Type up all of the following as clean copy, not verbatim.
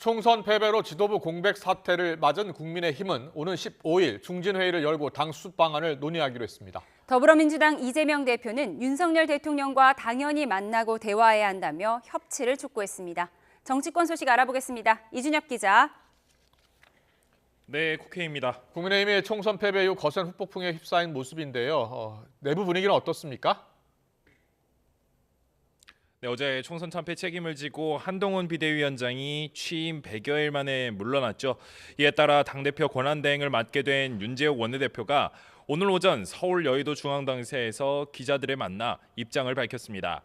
총선 패배로 지도부 공백 사태를 맞은 국민의힘은 오는 15일 중진회의를 열고 당 수습 방안을 논의하기로 했습니다. 더불어민주당 이재명 대표는 윤석열 대통령과 당연히 만나고 대화해야 한다며 협치를 촉구했습니다. 정치권 소식 알아보겠습니다. 이준엽 기자. 네, 국회입니다. 국민의힘이 총선 패배 이후 거센 후폭풍에 휩싸인 모습인데요. 내부 분위기는 어떻습니까? 네, 어제 총선 참패 책임을 지고 한동훈 비대위원장이 취임 100여일 만에 물러났죠. 이에 따라 당대표 권한대행을 맡게 된 윤재욱 원내대표가 오늘 오전 서울 여의도 중앙당사에서 기자들을 만나 입장을 밝혔습니다.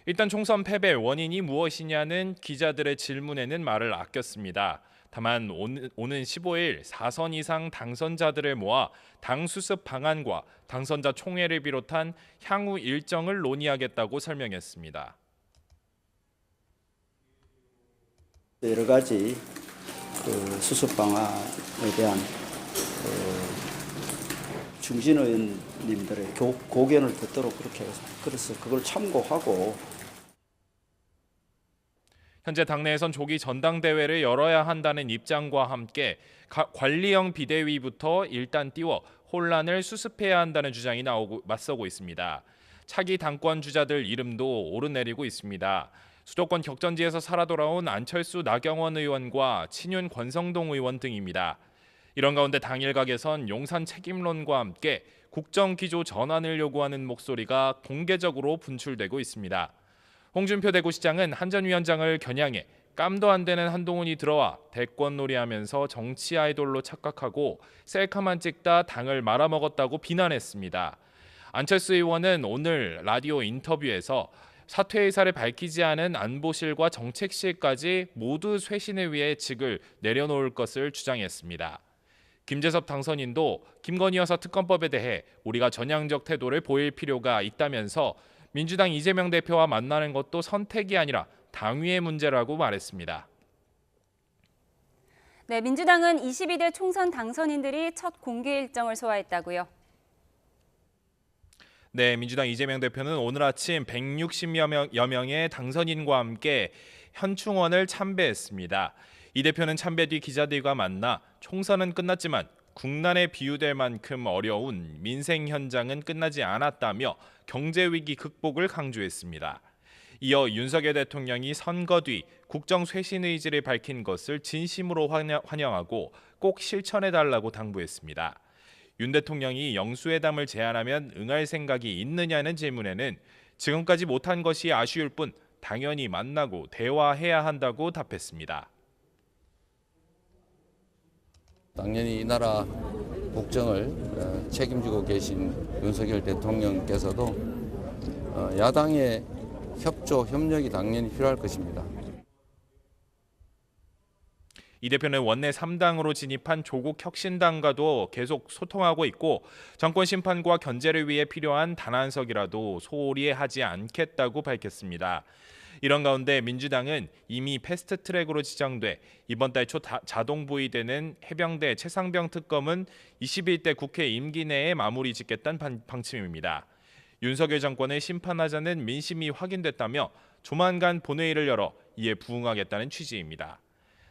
일단 총선 패배 원인이 무엇이냐는 기자들의 질문에는 말을 아꼈습니다. 다만 오는 15일 4선 이상 당선자들을 모아 당 수습 방안과 당선자 총회를 비롯한 향후 일정을 논의하겠다고 설명했습니다. 여러 가지 수습 방안에 대한 중진 의원님들의 고견을 듣도록 그래서 그걸 참고하고 현재 당내에선 조기 전당대회를 열어야 한다는 입장과 함께 관리형 비대위부터 일단 띄워 혼란을 수습해야 한다는 주장이 맞서고 있습니다. 차기 당권 주자들 이름도 오르내리고 있습니다. 수도권 격전지에서 살아 돌아온 안철수 나경원 의원과 친윤 권성동 의원 등입니다. 이런 가운데 당일각에선 용산 책임론과 함께 국정기조 전환을 요구하는 목소리가 공개적으로 분출되고 있습니다. 홍준표 대구시장은 한 전 위원장을 겨냥해 깜도 안 되는 한동훈이 들어와 대권놀이하면서 정치 아이돌로 착각하고 셀카만 찍다 당을 말아먹었다고 비난했습니다. 안철수 의원은 오늘 라디오 인터뷰에서 사퇴 의사를 밝히지 않은 안보실과 정책실까지 모두 쇄신을 위해 직을 내려놓을 것을 주장했습니다. 김재섭 당선인도 김건희 여사 특검법에 대해 우리가 전향적 태도를 보일 필요가 있다면서 민주당 이재명 대표와 만나는 것도 선택이 아니라 당위의 문제라고 말했습니다. 네, 민주당은 22대 총선 당선인들이 첫 공개 일정을 소화했다고요. 네, 민주당 이재명 대표는 오늘 아침 160여 명의 당선인과 함께 현충원을 참배했습니다. 이 대표는 참배 뒤 기자들과 만나 총선은 끝났지만 국난에 비유될 만큼 어려운 민생 현장은 끝나지 않았다며 경제 위기 극복을 강조했습니다. 이어 윤석열 대통령이 선거 뒤 국정 쇄신 의지를 밝힌 것을 진심으로 환영하고 꼭 실천해달라고 당부했습니다. 윤 대통령이 영수회담을 제안하면 응할 생각이 있느냐는 질문에는 지금까지 못한 것이 아쉬울 뿐 당연히 만나고 대화해야 한다고 답했습니다. 당연히 이 나라 국정을 책임지고 계신 윤석열 대통령께서도 야당의 협조, 협력이 당연히 필요할 것입니다. 이 대표는 원내 3당으로 진입한 조국 혁신당과도 계속 소통하고 있고 정권 심판과 견제를 위해 필요한 단한석이라도 소홀히 하지 않겠다고 밝혔습니다. 이런 가운데 민주당은 이미 패스트트랙으로 지정돼 이번 달 초 자동 부의되는 해병대 최상병 특검은 21대 국회 임기 내에 마무리 짓겠다는 방침입니다. 윤석열 정권을 심판하자는 민심이 확인됐다며 조만간 본회의를 열어 이에 부응하겠다는 취지입니다.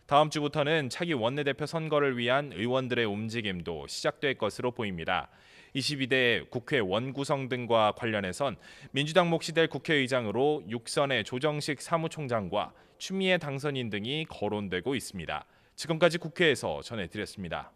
다음 주부터는 차기 원내대표 선거를 위한 의원들의 움직임도 시작될 것으로 보입니다. 22대 국회 원구성 등과 관련해선 민주당 몫이 될 국회의장으로 6선의 조정식 사무총장과 추미애 당선인 등이 거론되고 있습니다. 지금까지 국회에서 전해드렸습니다.